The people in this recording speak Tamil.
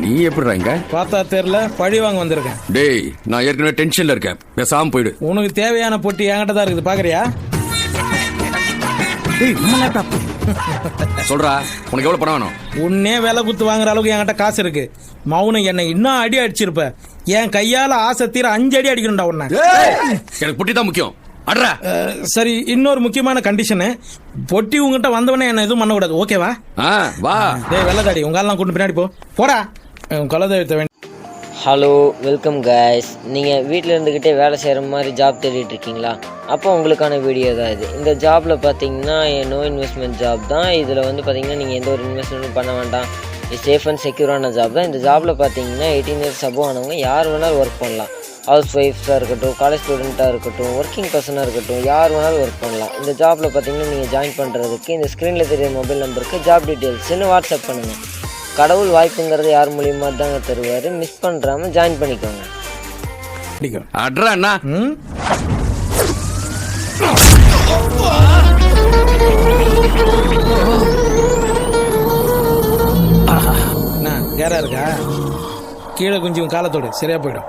நீ எப்படி இங்க? பார்த்தா தெரியல, பழி வாங்க வந்திருக்கேன். டேய், நான் ஏற்கனவே டென்ஷன்ல இருக்கேன், பேசாம போயிடு. உனக்கு தேவையான பொட்டி என்கிட்ட தான் இருக்குது, பாக்குறியா? சொல்றா, உனக்கு எவ்வளவு பணம் வேணும்? உன்னே வேலை குத்து வாங்குற அளவுக்கு என்கிட்ட காசு இருக்கு. மௌன என்னை இன்னும் அடி அடிச்சிருப்ப. என் கையால ஆசை தீர 5 அடி அடிக்கணும்டா உன்ன. எனக்கு பொட்டி தான் முக்கியம். அட்ரா. சரி, இன்னொரு முக்கியமான கண்டிஷனு, பொட்டி உங்ககிட்ட வந்தவனே என்ன எதுவும் பண்ணக்கூடாது, ஓகேவா? வா. டேய் வெள்ளதாடி, உங்க ஆள்லாம் கூட்டு பின்னாடி போடா. குலதெய்வத்தை ஹலோ, வெல்கம் கைஸ். நீங்கள் வீட்டில் இருந்துக்கிட்டே வேலை செய்கிற மாதிரி ஜாப் தேடிட்டு இருக்கீங்களா? அப்போ உங்களுக்கான வீடியோ தான் இது. இந்த ஜாபில் பார்த்தீங்கன்னா நோ இன்வெஸ்ட்மெண்ட் ஜாப் தான். இதில் வந்து பார்த்தீங்கன்னா நீங்கள் எந்த ஒரு இன்வெஸ்ட்மெண்ட்டும் பண்ண வேண்டாம். இது சேஃப் அண்ட் செக்யூரான ஜாப் தான். இந்த ஜாபில் பார்த்தீங்கன்னா 18 இயர்ஸ் அபோவ் ஆனவங்க யார் வேணாலும் ஒர்க் பண்ணலாம். ஹவுஸ் ஒய்ஃப்ஸாக இருக்கட்டும், காலேஜ் ஸ்டூடெண்ட்டாக இருக்கட்டும், ஒர்க்கிங் பர்சனாக இருக்கட்டும், யார் வேணாலும் ஒர்க் பண்ணலாம். இந்த ஜாபில் பார்த்தீங்கன்னா நீங்கள் ஜாயின் பண்ணுறதுக்கு இந்த ஸ்க்ரீனில் தெரிய மொபைல் நம்பருக்கு ஜாப் டீட்டெயில்ஸ்னு வாட்ஸ்அப் பண்ணுங்கள். கடவுள் வாய்ப்புங்கிறது யார் மூலியமாக தாங்க தருவார். மிஸ் பண்ணுறாமல் ஜாயின் பண்ணிக்கோங்க. அட்ரா அண்ணா. என்ன கேரா இருக்கா? கீழே கொஞ்சம் காலத்தோடு சரியா போயிடும்.